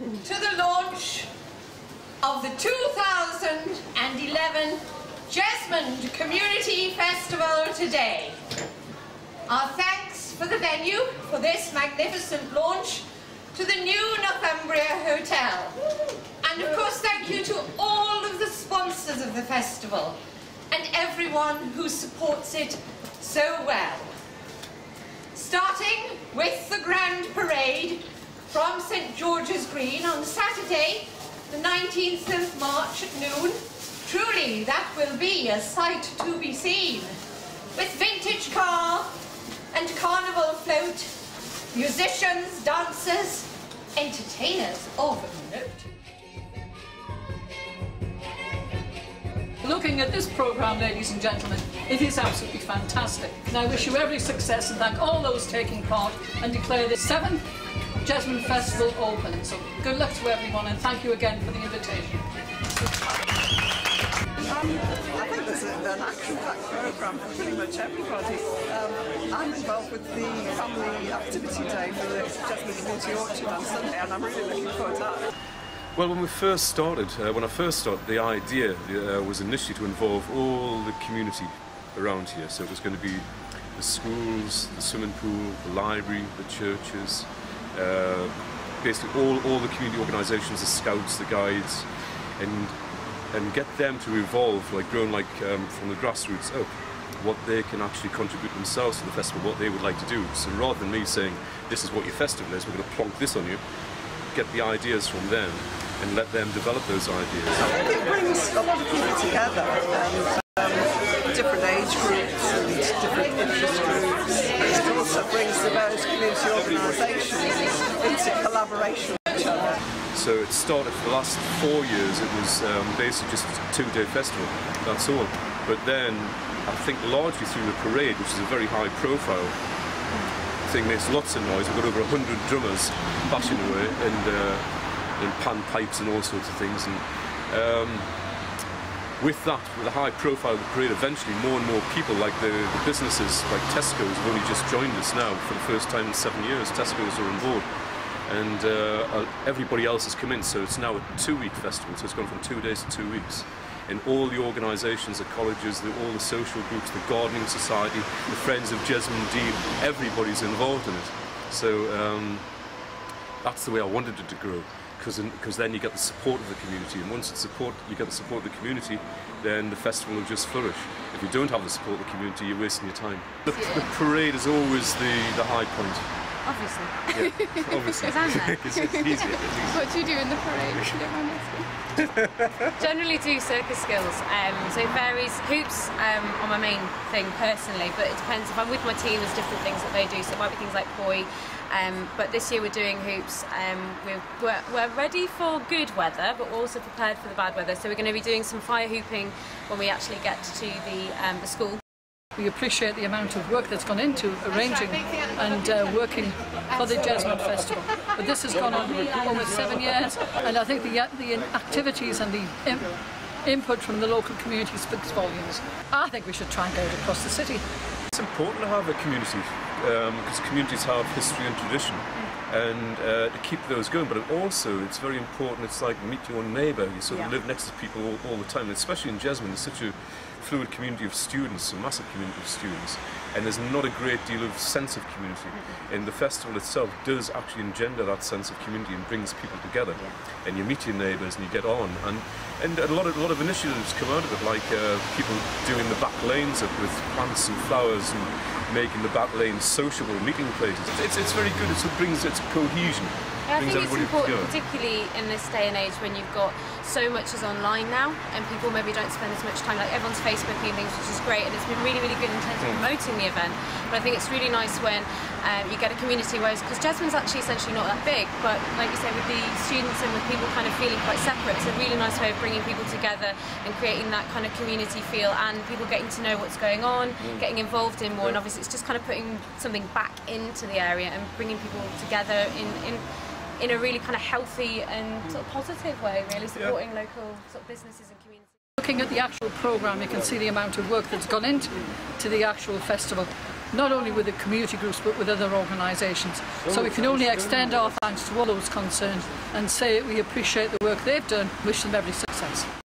to the launch of the 2011 Jesmond Community Festival today. Our thanks for the venue for this magnificent launch to the new Northumbria Hotel. And of course thank you to all of the sponsors of the festival and everyone who supports it so well. Starting with the grand parade from St George's Green on Saturday, the 19th of March at noon. Truly, that will be a sight to be seen. With vintage car and carnival float, musicians, dancers, entertainers of note. Looking at this programme, ladies and gentlemen, it is absolutely fantastic. And I wish you every success and thank all those taking part and declare the 7th Jesmond Festival open. So good luck to everyone and thank you again for the invitation. I think there's an action-packed programme for pretty much everybody. I'm involved with the family activity day for the Jesmond Community Orchard on Sunday, and I'm really looking forward to that. Well, when I first started, the idea was initially to involve all the community around here. So it was going to be the schools, the swimming pool, the library, the churches, basically all the community organisations, the scouts, the guides, and get them to evolve, from the grassroots up, what they can actually contribute themselves to the festival, what they would like to do. So rather than me saying, this is what your festival is, we're going to plonk this on you, get the ideas from them and let them develop those ideas. I think it brings a lot of people together, different age groups and different interest groups. It also brings the various community organisations into collaboration with each other. So it started for the last 4 years, it was basically just a 2-day festival, that's all. But then, I think largely through the parade, which is a very high profile thing, makes lots of noise. We've got over 100 drummers bashing away and pan pipes and all sorts of things. And with the high profile of the parade, eventually more and more people, like the businesses like Tesco's have only just joined us now for the first time in 7 years. Tesco's are on board. And everybody else has come in, so it's now a 2-week festival, so it's gone from 2 days to 2 weeks. And all the organisations, the colleges, all the social groups, the gardening society, the Friends of Jesmond Dean, everybody's involved in it. So that's the way I wanted it to grow, because then you get the support of the community, and once you get the support of the community, then the festival will just flourish. If you don't have the support of the community, you're wasting your time. The parade is always the high point. Obviously. Yeah, obviously. It's easier. What do you do in the parade, if you don't mind asking? Generally do circus skills, so it varies. Hoops are my main thing personally, but it depends. If I'm with my team, there's different things that they do, so it might be things like poi, but this year we're doing hoops. We're ready for good weather, but we're also prepared for the bad weather, so we're going to be doing some fire hooping when we actually get to the school. We appreciate the amount of work that's gone into arranging and working for the Jesmond Festival. But this has gone on over 7 years, and I think the activities and the input from the local community speaks volumes. I think we should try and go it across the city. It's important to have a community, because communities have history and tradition, and to keep those going. But also, it's very important, it's like meet your neighbour. You sort of live next to people all the time, and especially in Jesmond, there's such a fluid community of students, a massive community of students, and there's not a great deal of sense of community. And the festival itself does actually engender that sense of community and brings people together. And you meet your neighbours and you get on, and a lot of initiatives come out of it, like people doing the back lanes up with plants and flowers and making the back lanes sociable meeting places. It's very good. It brings cohesion. Yeah, I think it's important, particularly in this day and age when you've got so much is online now and people maybe don't spend as much time, like everyone's Facebooking and things, which is great, and it's been really, really good in terms of promoting the event. But I think it's really nice when you get a community, because Jesmond's actually essentially not that big, but like you say, with the students and with people kind of feeling quite separate, it's a really nice way of bringing people together and creating that kind of community feel and people getting to know what's going on, getting involved in more, and obviously it's just kind of putting something back into the area and bringing people together in a really kind of healthy and sort of positive way, really, supporting local sort of businesses and communities. Looking at the actual programme, you can see the amount of work that's gone into the actual festival. not only with the community groups but with other organisations. So we can only extend our thanks to all those concerned and say we appreciate the work they've done, wish them every success.